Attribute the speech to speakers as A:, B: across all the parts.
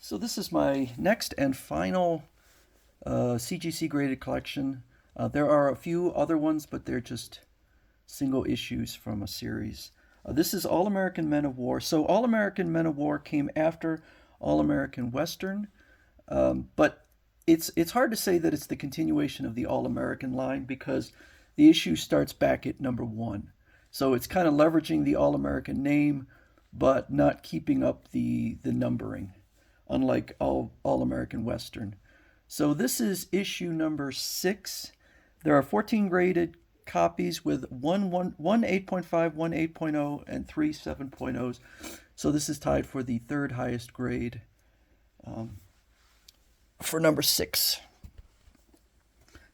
A: So this is my next and final CGC graded collection. There are a few other ones, but they're just single issues from a series. This is All American Men of War. So All American Men of War came after All American Western, but it's hard to say that it's the continuation of the All American line because the issue starts back at number one. So it's kind of leveraging the All American name, but not keeping up the numbering, unlike All American Western. So this is issue number 6. There are 14 graded copies with one 8.5, one 8.0, and 3 7.0s. So this is tied for the third highest grade for number 6.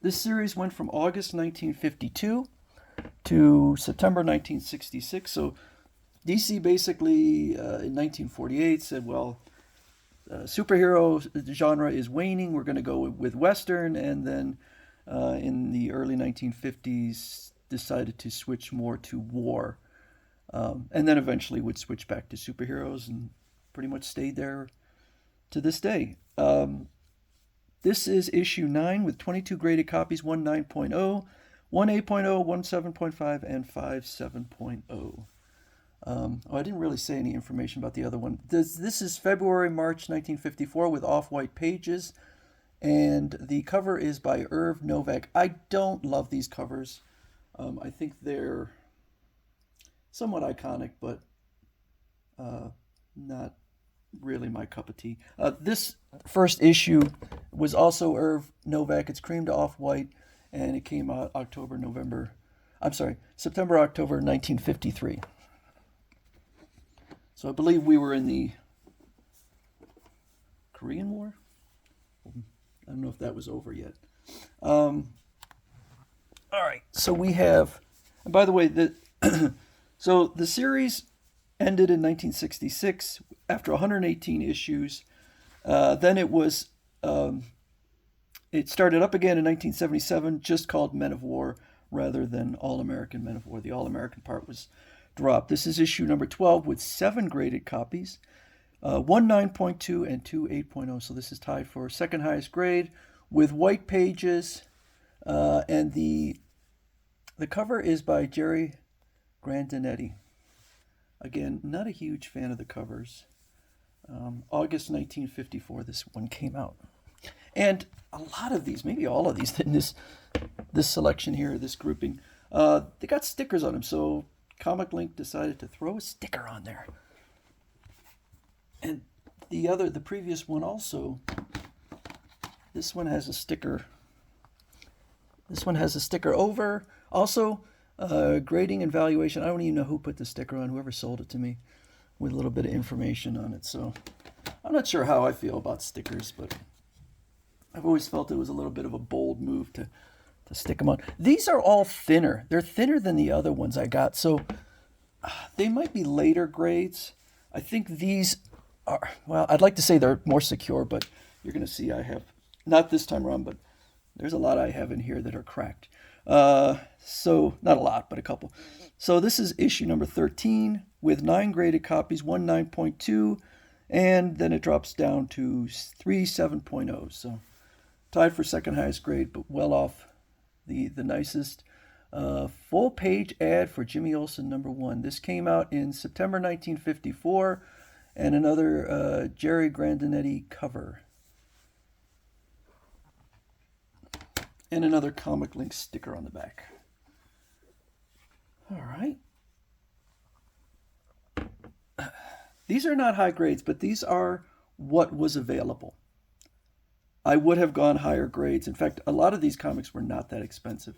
A: This series went from August 1952 to September 1966. So DC basically in 1948 said, well, superhero genre is waning. We're going to go with Western. And then in the early 1950s decided to switch more to war. And then eventually would switch back to superheroes and pretty much stayed there to this day. This is issue 9 with 22 graded copies, one 9.0, one 8.0, one 7.5, and 5 7.0. I didn't really say any information about the other one. This is February, March 1954 with off-white pages, and the cover is by Irv Novak. I don't love these covers. I think they're somewhat iconic, but not really my cup of tea. This first issue was also Irv Novak. It's cream to off-white, and it came out September, October 1953. So I believe we were in the Korean War. I don't know if that was over yet. All right, so we have, and by the way, so the series ended in 1966 after 118 issues. Then it started up again in 1977, just called Men of War rather than All American Men of War. The All American part was dropped. This is issue number 12 with 7 graded copies, one 9.2 and 2 8.0. So this is tied for second highest grade with white pages, and the cover is by Jerry Grandinetti. Again, not a huge fan of the covers. August 1954, this one came out. And a lot of these, maybe all of these in this selection here, this grouping, they got stickers on them. So Comic Link decided to throw a sticker on there. And the previous one also, this one has a sticker. This one has a sticker over. Also, grading and valuation. I don't even know who put the sticker on, whoever sold it to me, with a little bit of information on it. So I'm not sure how I feel about stickers, but I've always felt it was a little bit of a bold move to stick them on. These are all thinner. They're thinner than the other ones I got. So they might be later grades. I think these are, well, I'd like to say they're more secure, but you're going to see I have, not this time around, but there's a lot I have in here that are cracked. So not a lot, but a couple. So this is issue number 13 with 9 graded copies, one 9.2, and then it drops down to 3 7.0. So tied for second highest grade, but well off the nicest. Full page ad for Jimmy Olsen number 1. This came out in September 1954, and another Jerry Grandinetti cover. And another Comic Link sticker on the back. All right. These are not high grades, but these are what was available. I would have gone higher grades. In fact, a lot of these comics were not that expensive.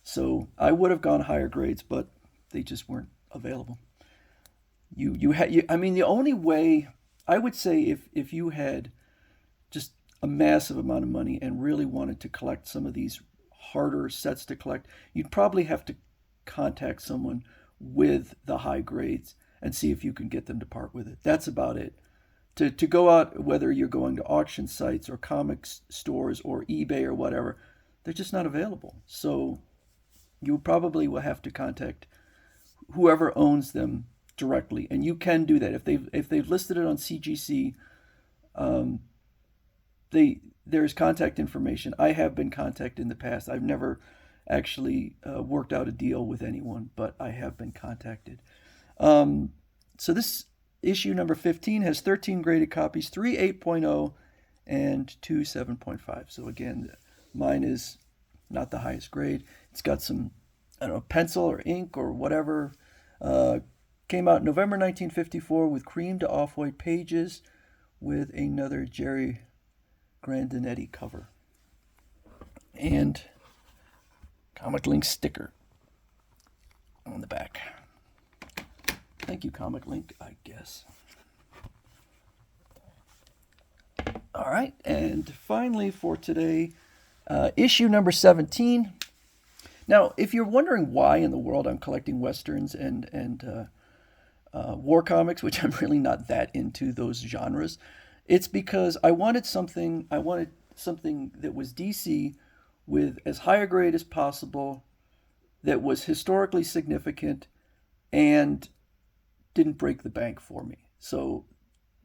A: So I would have gone higher grades, but they just weren't available. I mean, the only way, I would say if you had just a massive amount of money and really wanted to collect some of these harder sets to collect, you'd probably have to contact someone with the high grades and see if you can get them to part with it. That's about it. To go out, whether you're going to auction sites or comics stores or eBay or whatever, they're just not available. So you probably will have to contact whoever owns them directly, and you can do that if they've listed it on CGC There's contact information. I have been contacted in the past. I've never actually worked out a deal with anyone, but I have been contacted. So this issue number 15 has 13 graded copies, 3 8.0 and 2 7.5. So again, mine is not the highest grade. It's got some, I don't know, pencil or ink or whatever. Came out November 1954 with cream to off-white pages with another Jerry Grandinetti cover. And Comic Link sticker on the back. Thank you, Comic Link, I guess. All right, and finally for today, issue number 17. Now, if you're wondering why in the world I'm collecting Westerns and war comics, which I'm really not that into those genres, it's because I wanted something that was DC with as high a grade as possible, that was historically significant, and didn't break the bank for me. So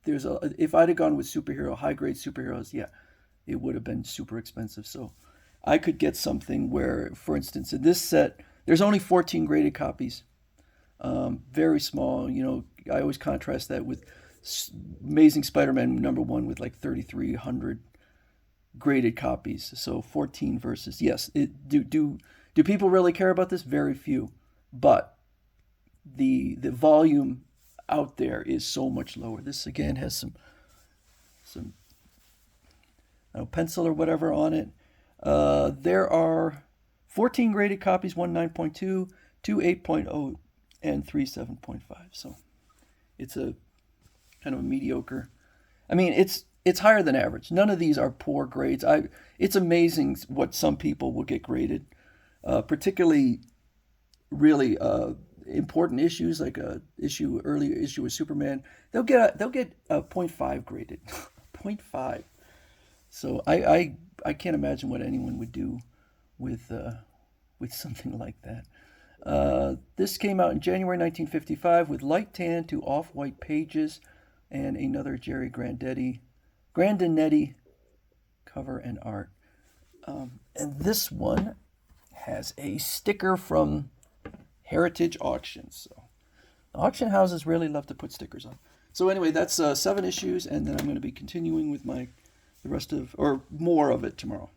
A: if I'd have gone with high grade superheroes, yeah, it would have been super expensive. So I could get something where, for instance, in this set, there's only 14 graded copies. Very small. I always contrast that with Amazing Spider-Man #1 with like 3,300 graded copies. So 14 versus, yes. Do people really care about this? Very few. But the volume out there is so much lower. This again has some pencil or whatever on it. There are 14 graded copies, 1 9.2, 2 8.0, and 3 7.5. So it's a kind of a mediocre. I mean, it's higher than average. None of these are poor grades. It's amazing what some people will get graded, particularly really important issues like early issue with Superman. They'll get a 0.5 graded, 0.5. So I can't imagine what anyone would do with something like that. This came out in January 1955 with light tan to off-white pages and another Jerry Grandinetti cover and art. And this one has a sticker from Heritage Auctions. So the auction houses really love to put stickers on. So anyway, that's 7 issues, and then I'm going to be continuing with the rest of, or more of it tomorrow.